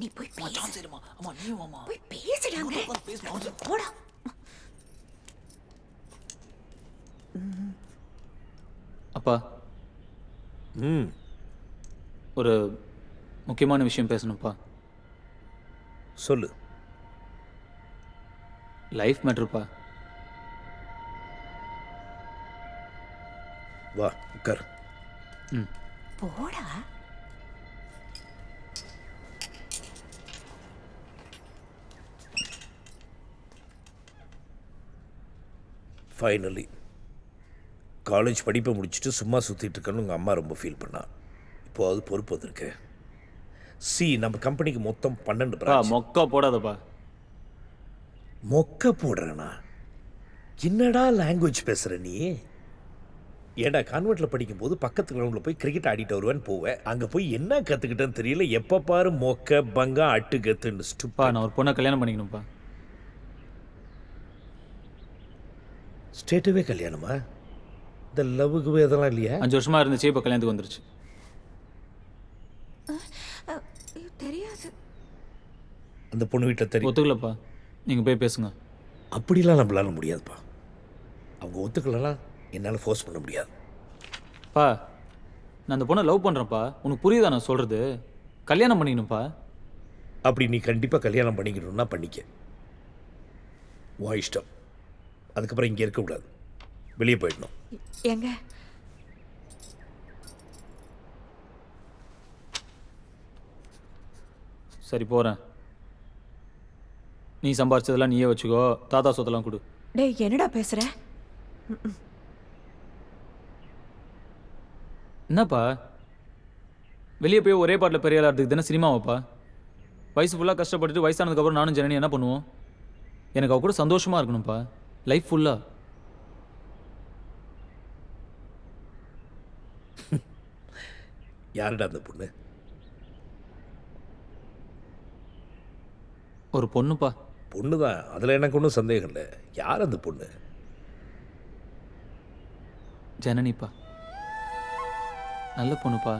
நீ போய் பேசு. சான்ஸ் இல்லம்மா. அம்மா நீயும் வாமா. போய் பேசுடாங்க. பேசு. போடா. அப்பா ஒரு முக்கியமான விஷயம் பேசணும்ப்பா. சொல்லு. லைஃப் மேட்ருப்பா. வா உட்கார். போடா. ஃபைனலி காலேஜ் படிப்பை முடிச்சுட்டு சும்மா சுற்றிட்டு இருக்கேன்னு உங்கள் அம்மா ரொம்ப ஃபீல் பண்ணா. இப்போ அது பொறுப்பு வந்திருக்கு. நம்ம கம்பெனிக்கு மொத்தம் 12 பிரான்ச். மொக்கா போடாதப்பா. மொக்க போடுறேனா? என்னடா லாங்குவேஜ் பேசுகிற நீ? ஏடா கான்வெண்ட்டில் படிக்கும்போது பக்கத்து கிரவுண்டில் போய் கிரிக்கெட் ஆடிட்டு வருவேன்னு போவேன். அங்கே போய் என்ன கற்றுக்கிட்டேன்னு தெரியல. எப்போ பாரு மொக்க பங்கா அட்டு கத்துன்னு ஸ்டுப்பா. நான் ஒரு பொண்ணை கல்யாணம் பண்ணிக்கணும்ப்பா. ஸ்டேட்டுவே கல்யாணமா? இந்த லவ்வுக்கு இதெல்லாம் இல்லையா? 5 வருஷமாக இருந்துச்சு, இப்போ கல்யாணத்துக்கு வந்துருச்சு. தெரியாது. அந்த பொண்ணு வீட்டில் தெரியும். ஒத்துக்கலப்பா, நீங்கள் போய் பேசுங்க. அப்படிலாம் நம்மளால முடியாதுப்பா. அவங்க ஒத்துக்கலாம், என்னால் ஃபோர்ஸ் பண்ண முடியாது. பா, நான் அந்த பொண்ணை லவ் பண்ணுறேன்ப்பா. உனக்கு புரியுதா நான் சொல்கிறது? கல்யாணம் பண்ணிக்கணும்ப்பா. அப்படி நீ கண்டிப்பாக கல்யாணம் பண்ணிக்கணும்னா பண்ணிக்க. உன் இஷ்டம். அதுக்கப்புறம் இங்கே இருக்கக்கூடாது, வெளியே போயிடணும். எங்க சரி போகிறேன். நீ சம்பாரிச்சதெல்லாம் நீயே வச்சுக்கோ. தாத்தா சொத்தெல்லாம் கொடு. டேய், என்னடா பேசுற? என்னப்பா வெளியே போய் ஒரே பாட்டில் பெரிய ஆளாகிறதுக்கு தானே சினிமாவாப்பா? வயசு ஃபுல்லாக கஷ்டப்பட்டுட்டு வயசானதுக்கப்புறம் நானும் ஜனனி என்ன பண்ணுவோம்? எனக்கு அவ கூட சந்தோஷமாக இருக்கணும்ப்பா, லைஃப் ஃபுல்லாக. யாருடா அந்த பொண்ணு? ஒரு பொண்ணுப்பா. பொண்ணு தான், அதில் எனக்கு ஒன்றும் சந்தேகம் இல்லை. யார் அந்த பொண்ணு? ஜனனிப்பா. நல்ல பொண்ணுப்பா.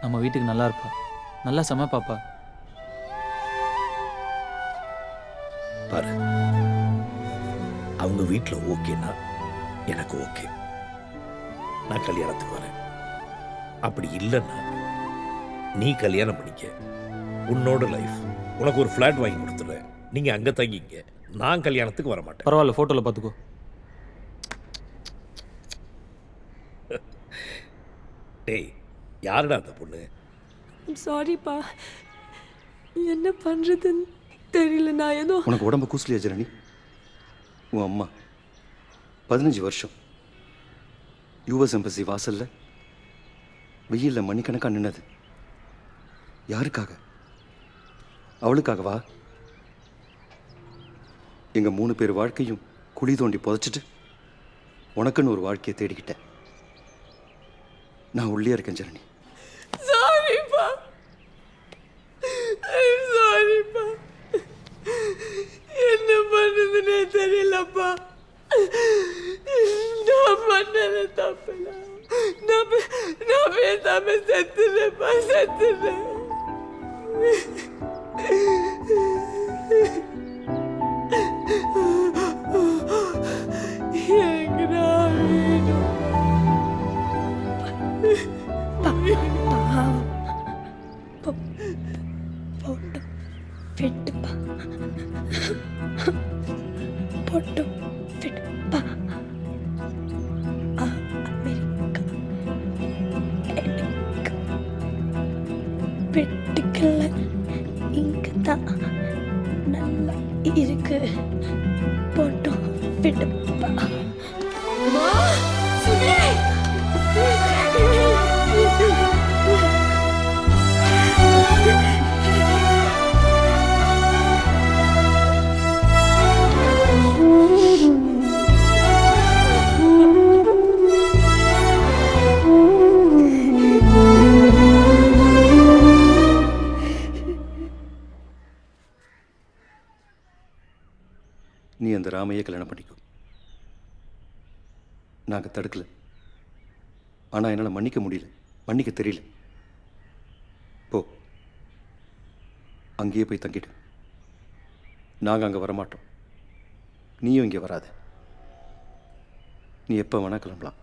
நம்ம வீட்டுக்கு நல்லா இருப்பா, நல்லா சமைப்பாப்பா. பாரு, அவங்க வீட்டில் ஓகேனா எனக்கு ஓகே. நான் கல்யாணத்துக்கு வரேன். அப்படி இல்லைன்னா நீ கல்யாணம் பண்ணிக்க. உன்னோட லைஃப். உனக்கு ஒரு ஃப்ளாட் வாங்கி கொடுத்துட்றேன், நீங்கள் அங்கே தங்கிங்க. நான் கல்யாணத்துக்கு வர மாட்டேன். பரவாயில்ல, ஃபோட்டோவில் பார்த்துக்கோ. டேய், யாருடா அந்த பொண்ணு? சாரிப்பா, என்ன பண்ணுறதுன்னு தெரியல. நான் ஏதோ உனக்கு உடம்பு கூசலியா ஜனனி? உன் அம்மா 15 வருஷம் யூஎஸ் எம்பசி வாசல்ல வெயில்ல மணிக்கணக்காக நின்னது யாருக்காக? அவளுக்காகவா? எங்க 3 பேர் வாழ்க்கையும் குழி தோண்டி புதைச்சிட்டு உனக்குன்னு ஒரு வாழ்க்கையை தேடிக்கிட்டேன். நான் உள்ளே இருக்கேன் ஜனனி. சாரிப்பா, சாரிப்பா. என்ன பண்ணுதுன்னே தெரியலப்பா. நான் பண்ணது தப்புல. நான் பேசாம செத்துறேன்ப்பா, செத்துறேன். எனக்கு நான் வேணும். பொட்டு விட்டுப்பா, பொட்டு விட்டுப்பா. அமெரிக்கா எனக்கு வெட்டுக்கல. இங்கதான் நல்லா இருக்கு. பொட்டு விட்டுப்பா. நீ அந்த ராமையே கல்யாணம் பண்ணிக்கோ. நாங்கள் தடுக்கல. ஆனால் என்னால் மன்னிக்க முடியல, மன்னிக்க தெரியல. போ. அங்கேயே போய் தங்கிட்டு. நாங்கள் அங்கே வரமாட்டோம். நீயும் இங்கே வராத. நீ எப்போ வேணா கிளம்பலாம்.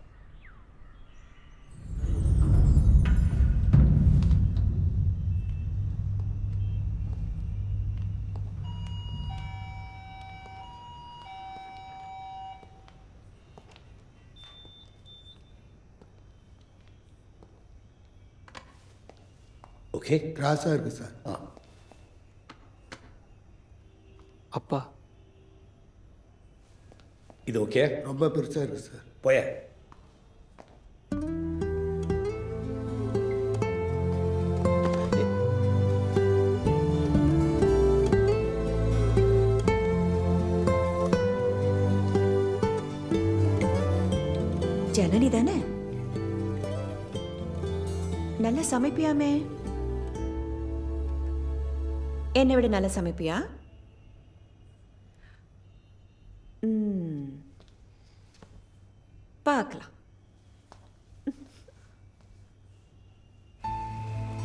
ஓகே, கிராஸாக இருக்குது சார். அப்பா இது ஓகே. ரொம்ப பெருசாக இருக்குது சார். போய ஜனனி தானே? நல்லா சமைப்பியாமே. என்னை விட நல்லா சமைப்பியா? பார்க்கலாம்.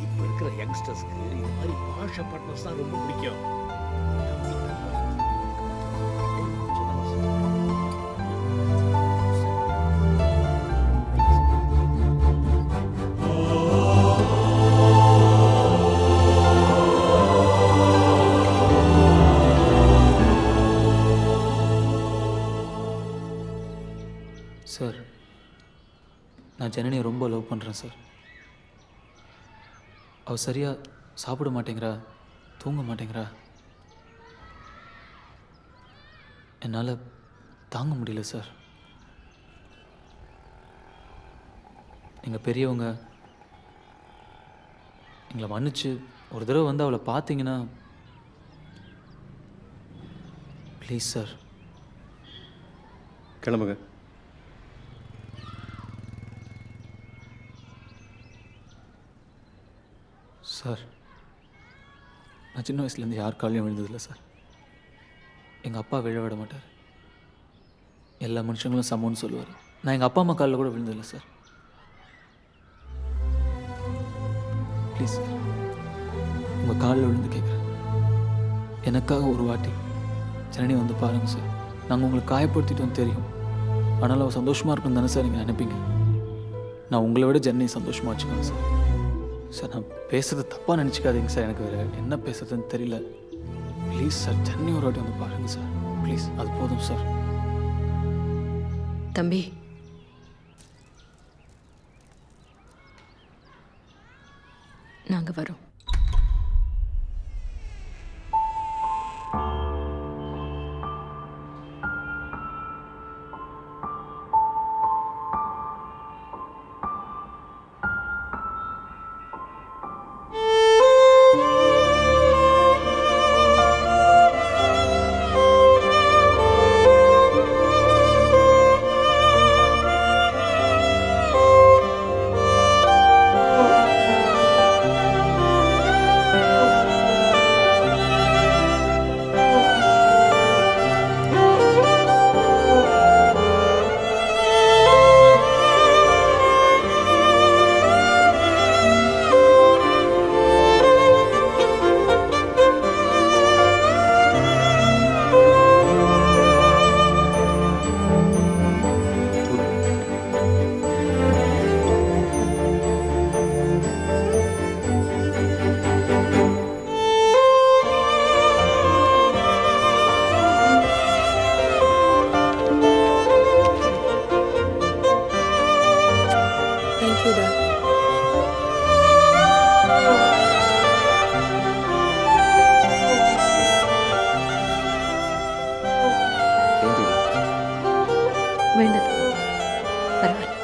இப்ப இருக்கிற யங்ஸ்டர்ஸ்க்கு இது மாதிரி பாஷ பார்ட்னர்ஸ் தான் ரொம்ப பிடிக்கும். சார், நான் ஜனனியை ரொம்ப லவ் பண்ணுறேன் சார். அவள் சரியாக சாப்பிட மாட்டேங்கிறா, தூங்க மாட்டேங்கிறா. என்னால் தாங்க முடியல சார். நீங்கள் பெரியவங்க, எங்களை மன்னிச்சு ஒரு தடவை வந்து அவளை பார்த்தீங்கன்னா ப்ளீஸ் சார். கிளம்புங்க. சார், நான் சின்ன வயசுலேருந்து யார் காலையும் விழுந்ததில்லை சார். எங்கள் அப்பா விழ விட மாட்டார். எல்லா மனுஷங்களும் சமம்னு சொல்லுவார். நான் எங்கள் அப்பா அம்மா காலில் கூட விழுந்ததில்லை சார். ப்ளீஸ் சார், உங்கள் காலில் விழுந்து கேட்குறேன். எனக்காக ஒரு வாட்டி ஜனனி வந்து பாருங்கள் சார். நாங்கள் உங்களை காயப்படுத்திட்டோம் தெரியும். ஆனால் அவள் சந்தோஷமாக இருக்கணும் தானே சார் நீங்கள் நினைப்பீங்க. நான் உங்களை விட ஜனனி சந்தோஷமாக வச்சுக்கோங்க சார். சார், நான் பேசுறது தப்பாக நினச்சிக்காதீங்க சார். எனக்கு வேறு என்ன பேசுறதுன்னு தெரியல. ப்ளீஸ் சார், ஜன்னி ஒரு வாட்டி வந்து பாருங்கள் சார். ப்ளீஸ், அது போதும் சார். தம்பி, நாங்கள் வரோம். வேண்டது பரவாயில்ல.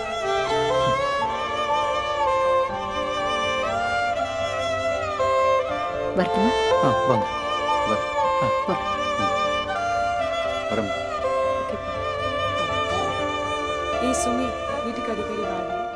வரட்டுமா? வாங்க. வரம். ஏய் சுமி, வீட்டுக்கு அடிக்கடி வாங்க.